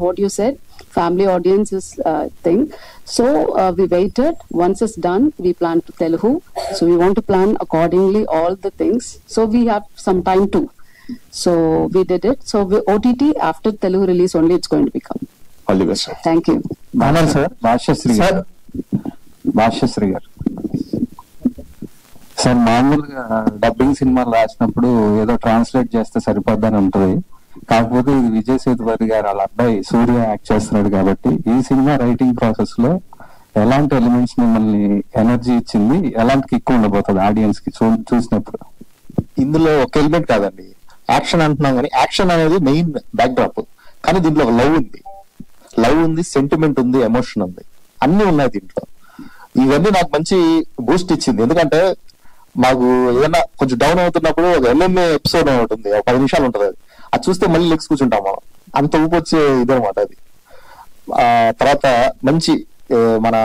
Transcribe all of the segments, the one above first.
what you said, family audience is thing. So we waited. Once it's done, we plan to Telugu. So we want to plan accordingly all the things. So we have some time too. So we did it. So we OTT after Telugu release only it's going to become. All the best, sir. Thank you. Manal sir, Bhashasri garu. Bhashasri garu. Sir మామూలుగా dubbing సినిమాలు రాసినప్పుడు ఏదో translate చేస్తే సరిపోద్దని ఉంటుంది. కాకపోతే ఇది విజయ్ సేతుపతి గారు వాళ్ళ అబ్బాయి సూర్య యాక్ట్ చేస్తున్నాడు కాబట్టి ఈ సినిమా రైటింగ్ ప్రాసెస్ లో ఎలాంటి ఎలిమెంట్స్ మిమ్మల్ని ఎనర్జీ ఇచ్చింది, ఎలాంటి కిక్ ఉండబోతుంది ఆడియన్స్ కి చూసినప్పుడు? ఇందులో ఒక ఎలిమెంట్ కాదండి, యాక్షన్ అంటున్నాం కానీ యాక్షన్ అనేది మెయిన్ బ్యాక్ డ్రాప్. కానీ దీంట్లో ఒక లవ్ ఉంది, సెంటిమెంట్ ఉంది, ఎమోషన్ ఉంది, అన్ని ఉన్నాయి దీంట్లో. ఇవన్నీ నాకు మంచి బూస్ట్ ఇచ్చింది. ఎందుకంటే మాకు ఏదైనా కొంచెం డౌన్ అవుతున్నప్పుడు ఒక ఎల్ఎంఏ ఎపిసోడ్ ఉంటుంది, ఒక 10 నిమిషాలు ఉంటుంది. అది చూస్తే మళ్ళీ లెగ్స్ కూర్చుంటాం మనం, అంత ఊపి వచ్చే ఇదనమాట అది. తర్వాత మంచి మన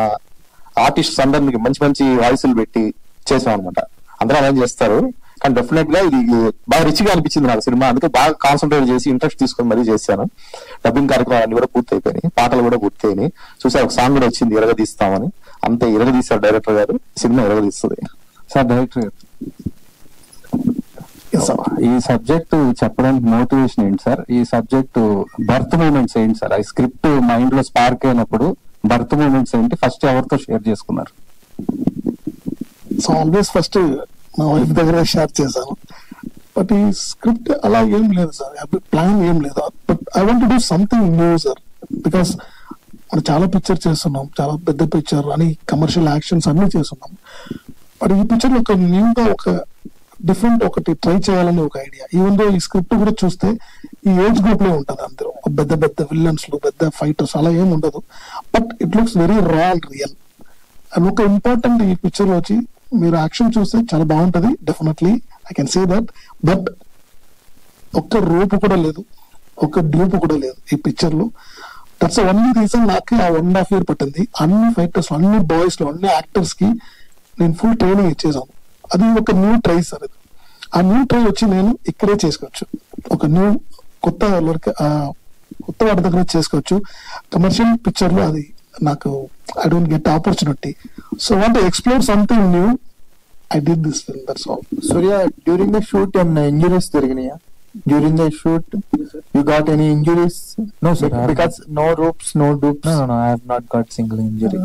ఆర్టిస్ట్ అందరికి మంచి మంచి వాయిస్లు పెట్టి చేసాం అనమాట. అందరూ అలా చేస్తారు, కానీ డెఫినెట్ గా ఇది బాగా రిచ్గా అనిపించింది నాకు సినిమా. అందుకే బాగా కాన్సన్ట్రేట్ చేసి ఇంట్రెస్ట్ తీసుకొని మరీ చేశాను. డబ్బింగ్ కార్యక్రమాలు అన్ని కూడా పూర్తి అయిపోయినాయి, పాటలు కూడా పూర్తి అయినాయి. చూసా ఒక సాంగ్ కూడా వచ్చింది, ఇరగదీస్తామని. అంతే, ఇరగదీశారు డైరెక్టర్ గారు, సినిమా ఇరగదీస్తుంది. సార్ డైరెక్టర్ గారు, ఈ సబ్జెక్ట్ చెప్పడానికి మోటివేషన్ ఏంటి సార్? ఈ సబ్జెక్ట్ బర్త్ మూమెంట్స్ ఏంటి సార్? ఈ స్క్రిప్ట్ మైండ్ లో స్పార్క్ అయినప్పుడు బర్త్ మూమెంట్స్ ఏంటి? ఫస్ట్ ఎవరితో షేర్ చేసుకున్నారు? సో ఆల్వేస్ ఫస్ట్ మా వైఫ్ దగ్గర షేర్ చేశాను. బట్ ఈ స్క్రిప్ట్ అలా ఏం లేదు సార్, ప్లాన్ ఏం లేదు. But I want do something new sir. Because మనం చాలా పిక్చర్ చేస్తున్నాం, చాలా పెద్ద పిక్చర్ అని కమర్షియల్ యాక్షన్స్ అన్ని చేస్తున్నాం. బట్ ఈ పిక్చర్ ఒక న్యూగా ఒక డిఫరెంట్ ఒకటి ట్రై చేయాలని ఒక ఐడియా. ఈవెన్ దో ఈ స్క్రిప్ట్ కూడా చూస్తే ఈ ఏజ్ గ్రూప్ లో ఉంటది, అందరూ పెద్ద పెద్ద విలన్స్ లు, పెద్ద ఫైటర్స్ అలా ఏం ఉండదు. బట్ ఇట్ లుక్స్ వెరీ రా అండ్ రియల్. అండ్ ఒక ఇంపార్టెంట్ ఈ పిక్చర్ లో వచ్చి మీరు యాక్షన్ చూస్తే చాలా బాగుంటది, definitely I can say that. But ఒక్క రూపు కూడా లేదు, ఒక్క డ్యూప్ కూడా లేదు ఈ పిక్చర్ లో. దట్స్ ఓన్లీ రీజన్ నాకు ఆ 1.5 year పట్టింది. అన్ని ఫైటర్స్, అన్ని బాయ్స్ లో, అన్ని యాక్టర్స్ కి నేను ఫుల్ ట్రైనింగ్ ఇచ్చేసాను. అది ఒక న్యూ ట్రై సార్. అది ఆ న్యూ ట్రై వచ్చి నేను ఇక్కడే చేసుకోవచ్చు, ఒక న్యూ కొత్త వాటి దగ్గర చేసుకోవచ్చు. కమర్షియల్ పిక్చర్ లో అది నాకు I don't get opportunity. So want to explore something new. I did this film, that's all. Surya, during the shoot injuries జరిగినాయా? During the shoot you got any injuries? No sir, because no ropes, no dupes. No, I have not got single injury.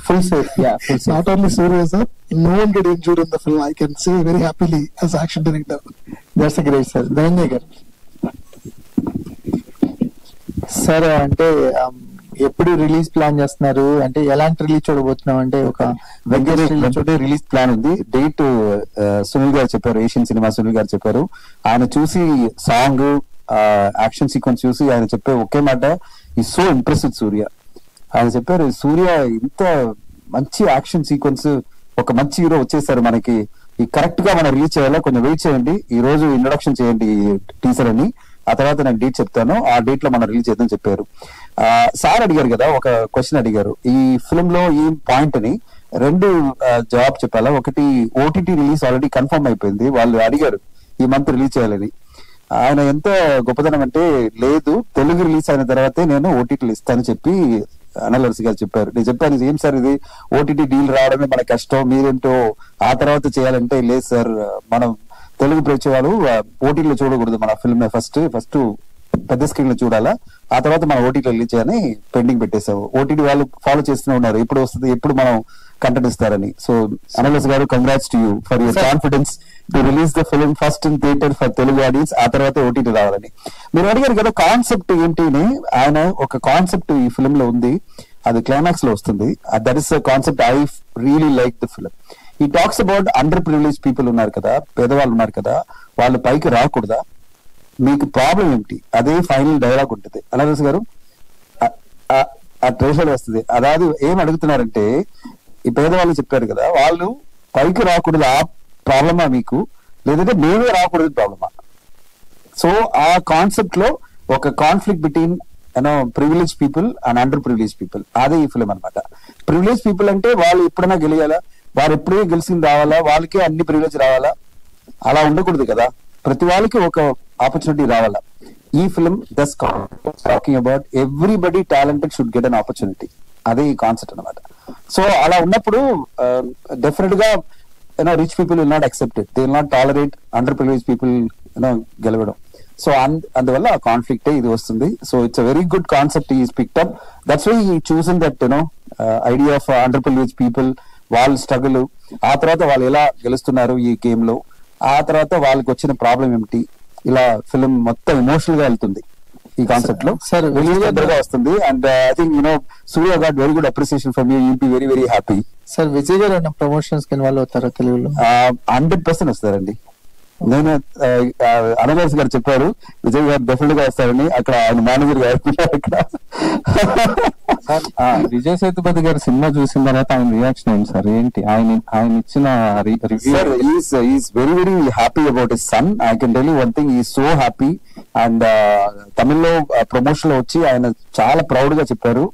Full safe. Yeah, full safe. Not only Surya sir, no one get injured in the film. I can say very happily as action director. That's a great sir. Dhananjay garu sir, అంటే ఎప్పుడు release plan చేస్తున్నారు? అంటే ఎలాంటి release చూడబోతున్నాం? అంటే ఒక release plan ఉంది. Date Sunil గారు చెప్పారు, ఏషియన్ సినిమా సునీల్ గారు చెప్పారు. ఆయన చూసి సాంగ్, యాక్షన్ సీక్వెన్స్ చూసి ఆయన చెప్పే ఒకే మాట, ఈ సో ఇంప్రెసివ్ సూర్య. ఆయన చెప్పారు, సూర్య ఇంత మంచి యాక్షన్ సీక్వెన్స్, ఒక మంచి హీరో వచ్చేసారు మనకి, ఈ కరెక్ట్ గా మనం రీచ్ అయ్యేలా కొంచెం వెయిట్ చేయండి, ఈ రోజు ఇంట్రొడక్షన్ చేయండి టీజర్ అని, ఆ తర్వాత నేను డేట్ చెప్తాను, ఆ డేట్ లో మనం రిలీజ్ చేద్దాం చెప్పారు. సార్ అడిగారు కదా, ఒక క్వశ్చన్ అడిగారు ఈ ఫిల్మ్ లో ఈ పాయింట్ అని. 2 జవాబు చెప్పాలా. ఒకటి, ఓటీటీ రిలీజ్ ఆల్రెడీ కన్ఫర్మ్ అయిపోయింది, వాళ్ళు అడిగారు ఈ మంత్ రిలీజ్ చేయాలని. ఆయన ఎంత గొప్పదనం అంటే, లేదు తెలుగు రిలీజ్ అయిన తర్వాతే నేను ఓటీటీలు ఇస్తానని చెప్పి అనలర్స్ గారు చెప్పారు. నేను చెప్పాను, ఏం సార్ ఇది ఓటీటీ డీల్ రావడమే మన కష్టం, మీరేంటో ఆ తర్వాత చేయాలంటే, లేదు సార్ మనం తెలుగు ప్రేక్షకులు ఓటీటీలో చూడకూడదు మన ఫిల్మ్, ఫస్ట్ పెద్ద స్క్రీన్ లో చూడాలా, ఆ తర్వాత మనం ఓటీటీ రిలీజ్ చేయని పెండింగ్ పెట్టేసాము. ఓటీటీ వాళ్ళు ఫాలో చేస్తూనే ఉన్నారు, ఎప్పుడు వస్తుంది, ఎప్పుడు మనం కంటెంట్ ఇస్తారని. సో అనలస్ గారు, congrats to you for your confidence to release the film first in theatre for Telugu audience, ఆ తర్వాత ఓటీటీ రావాలని. మీరు అడిగారు కదా కాన్సెప్ట్ ఏంటి అని. ఆయన ఒక కాన్సెప్ట్ ఈ ఫిల్మ్ లో ఉంది, అది క్లైమాక్స్ లో వస్తుంది. That is concept I really like the film. ఈ talks about under privilege people ఉన్నారు కదా, పేదవాళ్ళు ఉన్నారు కదా, వాళ్ళు పైకి రాకూడదా, మీకు ప్రాబ్లం ఏంటి, అదే ఫైనల్ డైలాగ్ ఉంటుంది. అనరస్ గారు ఆ ట్రేషర్ వస్తుంది. అదాది ఏం అడుగుతున్నారంటే, ఈ పేదవాళ్ళు చెప్పారు కదా, వాళ్ళు పైకి రాకూడదు ఆ ప్రాబ్లమా మీకు, లేదంటే మేమే రాకూడదు ప్రాబ్లమా? సో ఆ కాన్సెప్ట్ లో ఒక conflict between privilege people and under privilege people, అదే ఈ ఫిల్మ్ అనమాట. ప్రివిలేజ్ పీపుల్ అంటే వాళ్ళు ఎప్పుడైనా గెలియాలా, వారు ఎప్పుడే గెలిచింది రావాలా, వాళ్ళకే అన్ని ప్రివిలేజ్ రావాలా, అలా ఉండకూడదు కదా. ప్రతి వాళ్ళకి ఒక ఆపర్చునిటీ రావాలా. ఈ film does talking about everybody talented should get an opportunity. అదే ఈ కాన్సెప్ట్ అనమాట. సో అలా ఉన్నప్పుడు డెఫినెట్ గా rich people will not accept it, they will not tolerate under privilege people గెలవడం. సో అందువల్ల ఆ కాన్ఫ్లిక్ట్ ఇది వస్తుంది. So it's a very good concept is picked up. That's why ఈ chosen that idea of under privilege people, వాళ్ళ struggle, ఆ తర్వాత వాళ్ళు ఎలా గెలుస్తున్నారు ఈ గేమ్ లో, ఆ తర్వాత వాళ్ళకి వచ్చిన ప్రాబ్లం ఏమిటి, ఇలా ఫిల్మ్ మొత్తం ఎమోషనల్ గా వెళ్తుంది ఈ కాన్సెప్ట్ లో. సార్ తొందరగా వస్తుంది. And I think Surya got very good appreciation from you, you'll be very very happy. Sir Vijay గారు ఏమైనా ప్రమోషన్స్ కి ఇన్వాల్వ్ అవుతారా తెలుగులో? 100% వస్తారండి. నేను అనవర్స్ గారు చెప్పారు విజయ్ గారు డెఫినెట్ గా వస్తారని. అక్కడ ఆయన మేనేజర్ గారు ఇక్కడ విజయ్ సేతుపతి గారి సినిమా చూసిన తర్వాత ఆయన రియాక్షన్ ఏంటి సార్? ఏంటి ఆయన ఇచ్చిన review? Is very very happy about his son. I can tell you one thing, is so happy. And తమిళ్లో ప్రమోషన్ లో వచ్చి ఆయన చాలా ప్రౌడ్ గా చెప్పారు,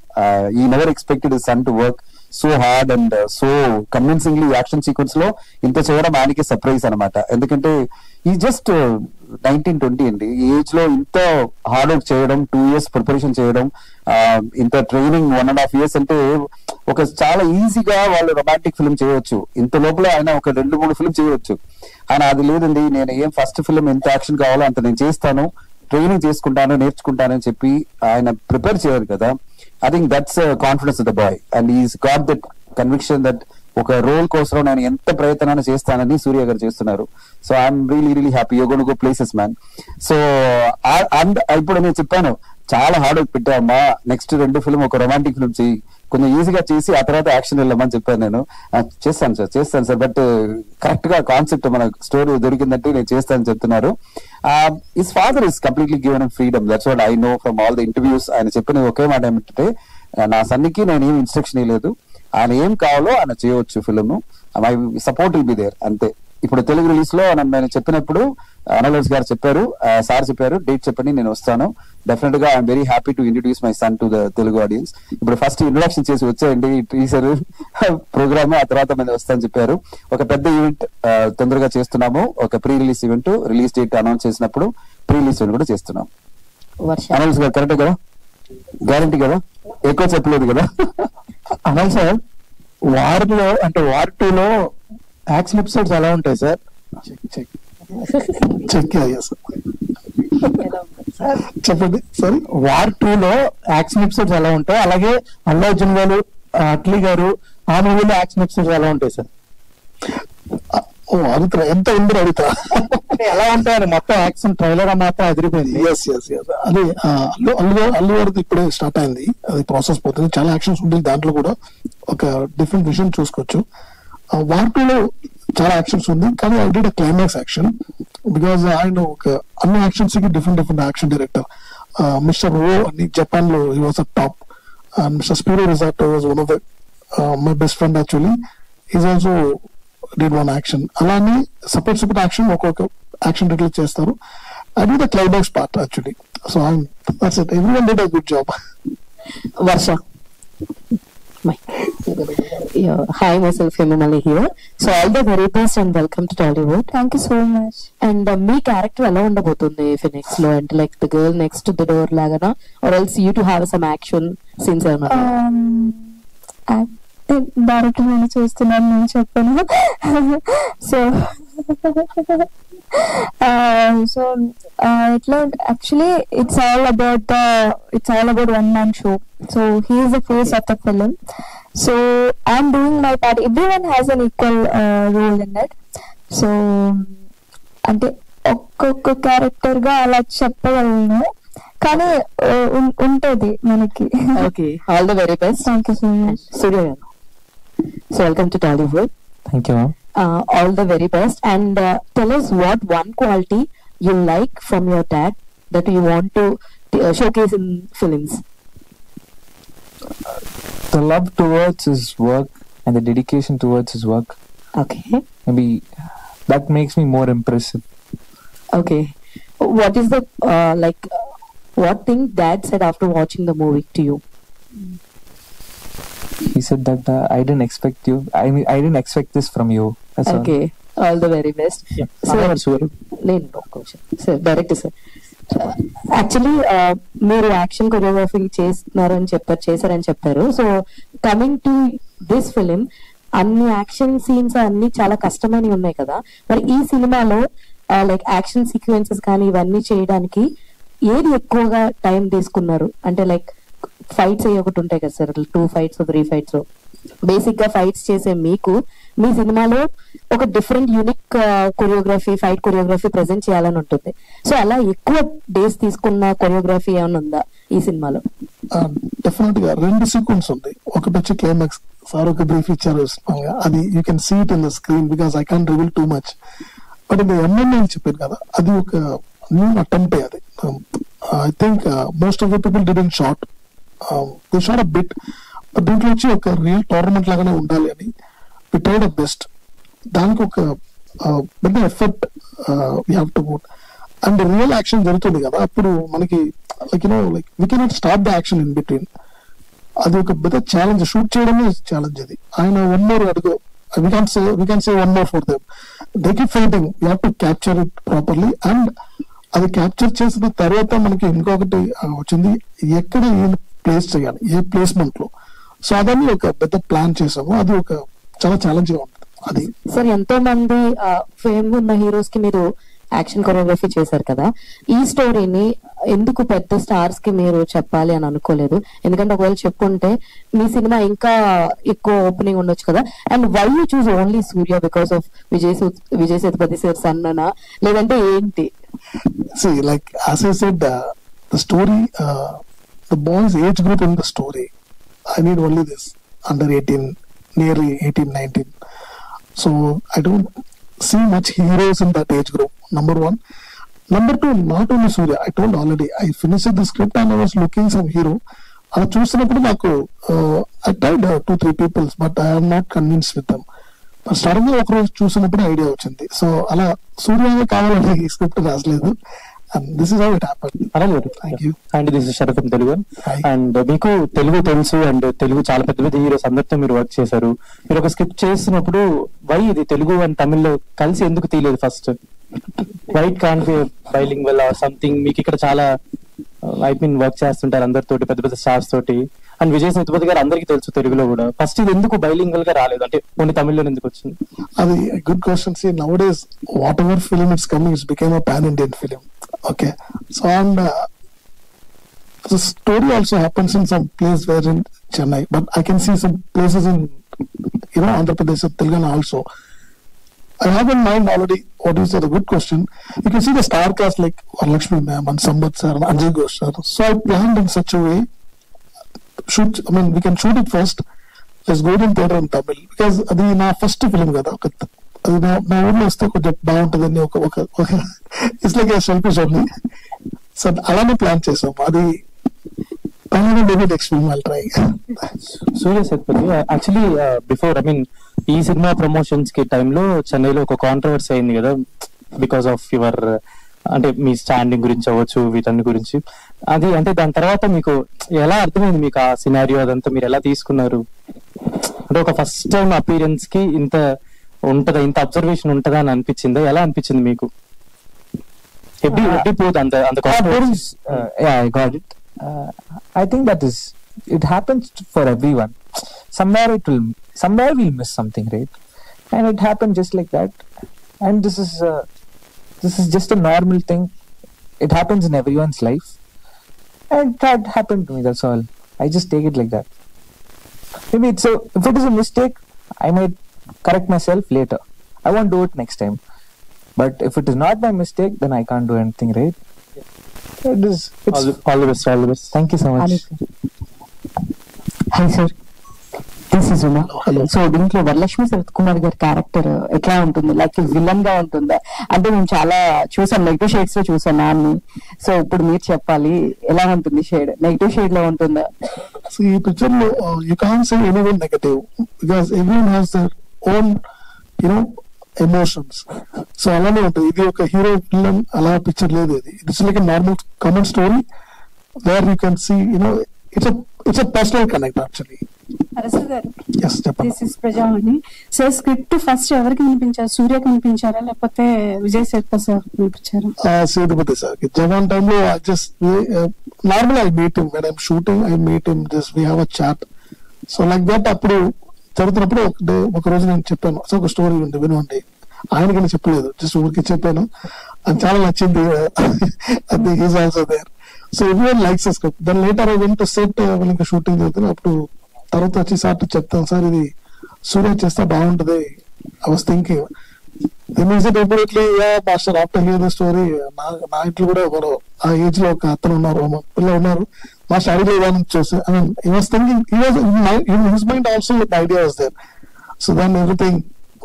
ఈ never expected his son to work so hard and so convincingly. Action sequence లో ఇంత చేయడం ఆయనకి సర్ప్రైజ్ అనమాట. ఎందుకంటే ఈ జస్ట్ 19-20 అండి, ఈ ఏజ్ లో ఇంత హార్డ్ వర్క్ చేయడం, 2 years ప్రిపరేషన్ చేయడం, ఇంత ట్రైనింగ్ 1.5 years అంటే ఒక చాలా ఈజీగా వాళ్ళు రొమాంటిక్ ఫిల్మ్ చేయవచ్చు. ఇంత లోపల ఆయన ఒక 2-3 ఫిల్మ్ చేయవచ్చు. ఆయన అది లేదండి, నేను ఏం ఫస్ట్ ఫిల్మ్ ఎంత యాక్షన్ కావాలో అంత నేను చేస్తాను, ట్రైనింగ్ చేసుకుంటాను, నేర్చుకుంటాను అని చెప్పి ఆయన ప్రిపేర్ చేయరు కదా. I think that's confidence of the boy, and he's got that conviction that ఒక రోల్ కోసం నేను ఎంత ప్రయత్నాన్ని చేస్తానని సూర్య గారు చేస్తున్నారు. So I'm really really happy. You gonna go places man. So ఇప్పుడు నేను చెప్పాను చాలా హార్డ్ వర్క్ పెట్టామా, నెక్స్ట్ 2 ఫిల్మ్ ఒక రొమాంటిక్ ఫిల్మ్ చేయి, కొంచెం ఈజీగా చేసి ఆ తర్వాత యాక్షన్ వెళ్ళమని చెప్పాను. నేను చేస్తాను సార్ బట్ కరెక్ట్ గా కాన్సెప్ట్ మన స్టోరీ దొరికిందంటే నేను చేస్తానని చెప్తున్నారు. His father is completely given freedom. That's what I know from all the interviews. ఆయన చెప్పిన ఒకే మాట ఏమిటంటే, నా సన్నికి నేను ఏం ఇన్స్ట్రక్షన్ ఇవ్వలేదు, ఆయన ఏం కావాలో ఆయన చేయవచ్చు film, my support will be there అంతే. ఇప్పుడు తెలుగు రిలీజ్ లో నేను చెప్పినప్పుడు అనలర్స్ గారు చెప్పారు, సార్ చెప్పారు డేట్ చెప్పండి నేను వస్తాను. డెఫినెట్ గా I'm very happy to introduce my son to the Telugu audience. ఇప్పుడు ఫస్ట్ ఇంట్రొడక్షన్ చేసి వచ్చేయండి టీజర్ ప్రోగ్రామ్, ఆ తర్వాత మేము వస్తానని చెప్పారు. ఒక పెద్ద ఈవెంట్ తొందరగా చేస్తున్నాము, ఒక pre release event, release date announce చేసినప్పుడు ప్రీ రిలీజ్ ఈవెంట్ కూడా చేస్తున్నాం. అనౌన్స్ గారు కరెక్ట్ కదా, గ్యారంటీ కదా, ఎక్కువ చెప్పలేదు కదా? అనాలి సార్. వార్లో అంటే వార్ 2 లో యాక్షన్ ఎపిసోడ్స్ ఎలా ఉంటాయి సార్? చెప్పండి సార్. వార్ 2 లో యాక్షన్ ఎపిసోడ్స్ ఎలా ఉంటాయి, అలాగే అల్లు అర్జున్ గారు, అట్లీ గారు ఆ మూవీలో యాక్షన్ ఎపిసోడ్స్ ఎలా ఉంటాయి సార్? అడుగుతా ఎంత ఉందో అడుగుతా. ఎలా ఉంటాయని మొత్తం యాక్షన్ ట్రైలర్ మాత్రం అదిరిపోయింది. అదే అల్లు గారిది ఇప్పుడే స్టార్ట్ అయింది, అది ప్రాసెస్ పోతుంది. చాలా యాక్షన్స్ ఉంటుంది దాంట్లో కూడా, ఒక డిఫరెంట్ విజన్ చూసుకోవచ్చు. వార్ 2 లో చాలా యాక్షన్స్ ఉంది, కానీ I did climax action because ఆయన ఒక అన్ని యాక్షన్స్ కి డిఫరెంట్ యాక్షన్ డైరెక్టర్. మిస్టర్ రో అని జపాన్ లో he was a top, and mister Spiro resort was one of the my best friend actually. Is also did one action. అలానే separate action ఒక్కొక్క action director చేస్తారు. I do the climax part actually. So that's it. Everyone did a good job. Varsha. Yeah. Hi, myself Hemamali here. So all the very best and welcome to Tollywood. Thank you so much. And మీ character ఎలా ఉండబోతుంది Phoenix లో? అంటే like the girl next the door లాగానా, or else you to have some action scenes ఏమన్నా? Director నేను చూస్తున్నాను, నేను చెప్పాను. సో ఎట్లా actually it's all about one man show. So he is the face of the film. So I'm doing my part. Everyone has an equal role in that. So అంటే ఒక్కొక్క character గా అలా చెప్పగలను, కానీ ఉంటది మనకి. Okay, all the very best. Thank you so much. Surya, so welcome to Tollywood. Thank you. All the very best, and tell us what one quality you like from your dad that you want to showcase in films. The love towards his work and the dedication towards his work. Okay. Maybe that makes me more impressive. Okay. What is the what thing dad said after watching the movie to you? He said that I didn't expect you. I didn't expect this from you. That's okay. All the very best. Yeah. So, no question. Sir, director sir. Actually మీరు action choreography చేశారని చెప్పారు. So coming to this film, అన్ని action scenes అన్ని చాలా కష్టమైనవి ఉన్నాయి కదా, మరి ఈ సినిమాలో లైక్ యాక్షన్ సీక్వెన్సెస్ కానీ ఇవన్నీ చేయడానికి ఏది ఎక్కువగా టైం తీసుకున్నారు? అంటే లైక్ ఫైట్స్ అయ్యి ఒకటి ఉంటాయి కదా సార్, 2 fights 3 fights. బేసిక్ గా ఫైట్స్ చేసే మీకు మీ సినిమాలో ఒక different unique choreography, fight choreography present చేయాలని ఉంటుంది. సో అలా ఎక్కువ డేస్ తీసుకున్న కొరియోగ్రఫీ ఏమైనా ఉందా ఈ సినిమాలో? డెఫినెట్ గా 2 సీక్వెన్స్ ఉంది. ఒకటి వచ్చి క్లైమాక్స్, సార్ ఒక బ్రీఫ్ ఇచ్చారు, అది you can see it in the screen because I can't reveal too much. But ఇది ఎంఎంఏ చెప్పారు కదా, అది ఒక న్యూ అటెంప్ట్. అది I think most of the people didn't shot, they shot a bit. దీంట్లో వచ్చి ఒక రియల్ టోర్నమెంట్ లాగానే ఉండాలి అని వి ట్రైడ్ అ బెస్ట్. దానికి ఒక పెద్ద effort we have to put. And real action జరుగుతుంది కదా, అప్పుడు మనకి like like we cannot stop the action in between. అది ఒక పెద్ద ఛాలెంజ్, షూట్ చేయడమే ఛాలెంజ్. అది ఆయన 1 more అడుగు, we can say 1 more for them. They keep fighting, we have to capture it properly. And అది క్యాప్చర్ చేసిన తర్వాత మనకి ఇంకొకటి వచ్చింది, ఎక్కడ ఏం ప్లేస్ చేయాలి, ఏ ప్లేస్మెంట్ లో. సో అదని ఒక పెద్ద ప్లాన్ చేసాము. అది ఒక చాలా ఛాలెంజ్ గా ఉంటుంది. అది సార్ ఎంతో మంది ఫేమ్ ఉన్న హీరోస్ కి మీరు యాక్షన్ కొరియోగ్రఫీ చేశారు కదా, ఈ స్టోరీని ఎందుకు పెద్ద స్టార్స్ కి మీరు చెప్పాలి అని అనుకోలేదు? ఎందుకంటే ఒకవేళ చెప్పుంటే మీ సినిమా ఇంకా ఎక్కువ ఓపెనింగ్ ఉండొచ్చు కదా. And why you choose only Surya? Because of Vijay Sethupathi sir సన్ననా, లేదంటే ఏంటి? See, like as I said, the story, the boys' age group in the story, I need only this under 18, nearly 18, 19. So I don't see much heroes in that age group. Number 1. Number 2, not only Surya. I told already, I finished the script and I was looking some hero. అలా చూస్తున్నప్పుడు నాకు I tried 2-3 people, but I am not convinced with them. Sudden గా ఒకరోజు చూసినప్పుడు idea వచ్చింది. So అలా సూర్య కావాలని ఈ స్క్రిప్ట్ రాసలేదు. This is how it happened. Thank you. And this is Sharath from Telugu. And మీకు తెలుగు తెలుసు, అండ్ తెలుగు చాలా పెద్ద పెద్ద హీరోస్ అందరితో మీరు వర్క్ చేశారు. మీరు ఒక స్క్రిప్ట్ చేస్తున్నప్పుడు వై ఇది తెలుగు అండ్ తమిళ్లో కలిసి ఎందుకు తీయలేదు first? Why it can be bilingual or something? మీకు ఇక్కడ చాలా ఐ మీన్ వర్క్ చేస్తుంటారు అందరితోటి, పెద్ద పెద్ద స్టార్స్ తోటి. అండ్ విజయ్ సేతుపతి గారు అందరికీ తెలుసు తెలుగులో కూడా. ఫస్ట్ ఇది ఎందుకు బైలింగ్వల్ గా రాలేదు, అంటే ఓన్లీ తమిళ్లో ఎందుకు వచ్చింది? అది good question. See nowadays whatever film it's coming, it's became a pan Indian film. Okay, so and the story also happens in some place where in Chennai, but I can see some places in Andhra Pradesh, Telangana also. I have in mind already what you said, a good question. You can see the star cast like Varalakshmi ma'am and Sambat sir and Ajay Ghosh sir. So I planned in such a way, we can shoot it first, let's go in theater in Tamil, because అది నా first film కదా. అది నా ఊర్లో వస్తే కొంచెం బాగుంటుందని ఒక it's like selfish only. So అలానే ప్లాన్ చేసాం. అది నెక్స్ట్ ఫిల్మ్ ఐల్ ట్రై. సూర్య సేతుపతి యాక్చువల్లీ బిఫోర్ ఈ సినిమా ప్రమోషన్స్ కి టైంలో చెన్నైలో ఒక కాంట్రవర్సీ అయింది కదా, బికాస్ ఆఫ్ యువర్ అంటే మీ స్టాండింగ్ గురించి అవ్వచ్చు, వీటన్ని గురించి. అది అంటే దాని తర్వాత మీకు ఎలా అర్థమైంది, మీకు ఆ సినారియో అదంతా మీరు ఎలా తీసుకున్నారు? అంటే ఒక ఫస్ట్ టైం అపీరెన్స్ కి ఇంత ఉంటదా, ఇంత అబ్జర్వేషన్ ఉంటదా అని అనిపించిందా? ఎలా అనిపించింది మీకు? I got it. I think that is, it happens for everyone. Somewhere we'll miss something, right? And it happened just like that. And this is just a normal thing. It happens in everyone's life. And that happened to me, that's all. I just take it like that. Maybe if it is a mistake, I might correct myself later. I won't do it next time. But if it is not my mistake, then I can't do anything, right? It's all the best. Thank you so much. Hi sir, this is Uma. So దీంట్లో వరలక్ష్మి శరత్ కుమార్ గారి character ఎట్లా ఉంటుంది? Like villain గా ఉంటుందా? అంటే మేము చాలా చూసాం, నెగిటివ్ షేడ్స్ లో చూసాం మ్యామ్ ని. సో ఇప్పుడు మీరు చెప్పాలి, ఎలా ఉంటుంది షేడ్? నెగిటివ్ షేడ్ లో ఉంటుందా? ఈ పిక్చర్ లో you can't say anyone negative, because everyone has their own emotions. So అలానే ఉంటుంది. ఇది ఒక హీరో విలన్ అలా పిక్చర్ లేదు. ఇది it's like a normal common story where you can see it's a personal connect actually. Arasu గారు, yes చెప్పండి. This is Prajavani. Sir script first ఎవరికి వినిపించారు? సూర్యకి వినిపించారా లేకపోతే విజయ్ సేతుపతి సార్ వినిపించారా? సేతుపతి సార్ జవాన్ టైంలో just normal I meet him when I'm shooting, I meet him, just we have a chat. So like that అప్పుడు జరుగుతున్నప్పుడు ఒక రోజు నేను చెప్పాను, సో ఒక స్టోరీ ఉంది వినండి. ఆయనకి నేను చెప్పలేదు, జస్ట్ ఊరికి చెప్పాను, అది చాలా నచ్చింది. He's also there. So everyone likes the script. Then later I went to set, ఇంకా షూటింగ్ జరుగుతుంది. అప్పుడు తర్వాత వచ్చి సార్ చెప్తాను, సార్ ఇది సూర్య చేస్తే బాగుంటది. I was thinking immediately master after here the story. నా ఇంట్లో కూడా ఒకరు ఆ ఏజ్ లో ఒక అతను ఉన్నారు, పిల్లలు ఉన్నారు. మాస్టర్ ఐడియా ఏదైనా చూసి I mean he was thinking, in his mind also the idea was there. So then everything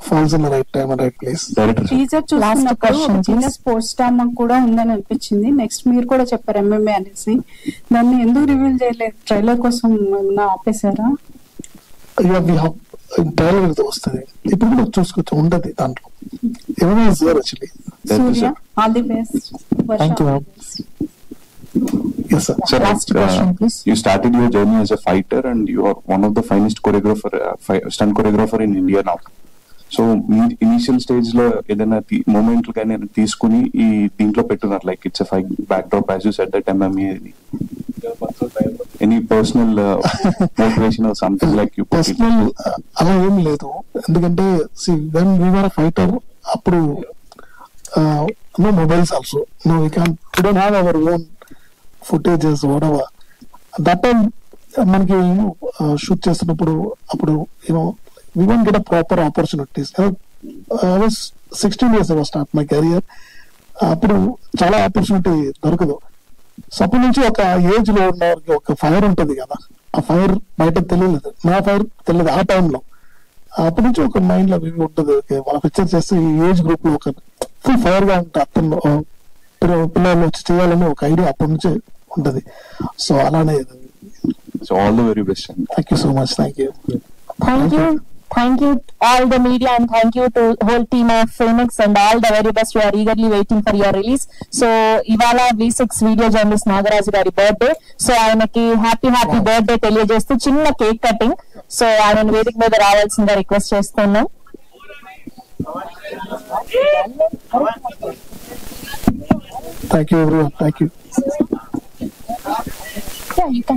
falls in the right time and right place. Teaser చూస్తున్నప్పుడు చిన్న స్పోర్ట్స్ డ్రామా కూడా ఉందని అనిపించింది. నెక్స్ట్ మీరు కూడా చెప్పారు MMA అనేసి, దాన్ని ఎందుకు రివీల్ చేయలేదు? ట్రైలర్ కోసం ఏమన్నా ఆపేశారా? ట్రైలర్ వస్తుంది, ఇప్పుడు కూడా చూసుకోవచ్చు, ఉంటది దాంట్లో. ఏమైనా actually. Surya, all the best. Thank you. Yes sir. Sir, you started your journey as a fighter and you are one of the finest choreographer, stunt choreographer in India now. So initial stage లో ఏదైనా మూమెంట్లు కానీ తీసుకుని ఈ దీంట్లో పెట్టున్నారు, like it's a fight back drop as you said that MMA. Any personal motivation or something like you? Personal అలా ఏం లేదు, ఎందుకంటే వెన్ వీ వర్ ఫైటర్ అప్పుడు no mobiles also, no we don't have our own footages whatever. That time మనకి shoot చేస్తున్నప్పుడు అప్పుడు you know we won't get a proper opportunities. I was 16 years I was start my career. అప్పుడు చాలా opportunity దొరకదు. So అప్పటి నుంచి ఒక age లో ఉన్న ఒక ఫైర్ ఉంటది కదా, ఆ ఫైర్ బయట తెలియలేదు, నా ఫైర్ తెలియదు ఆ టైంలో. అప్పటి నుంచి ఒక మైండ్ లో ఉంటది, వాళ్ళ పిక్చర్ చేస్తే ఈ ఏజ్ గ్రూప్ లో ఒక ఫుల్ ఫైర్ గా ఉంటే అతను పిల్లలు వచ్చి చేయాలని ఒక ఐడియా అప్పటి నుంచి ఉంటది. సో అలానే. So all the very best. Thank you so much. Thank you. Thank you all the media and thank you to whole team of Phoenix and all the very best. We are eagerly waiting for your release. So ivala V6 video journalist Nagaraju gari birthday, so ayanaki happy birthday తెలియజేస్తూ చిన్న cake cutting. So ఆయన వేదిక మీద రావాల్సిందిగా request చేస్తున్నాం. Thank you everyone. Thank you. Yeah, you can.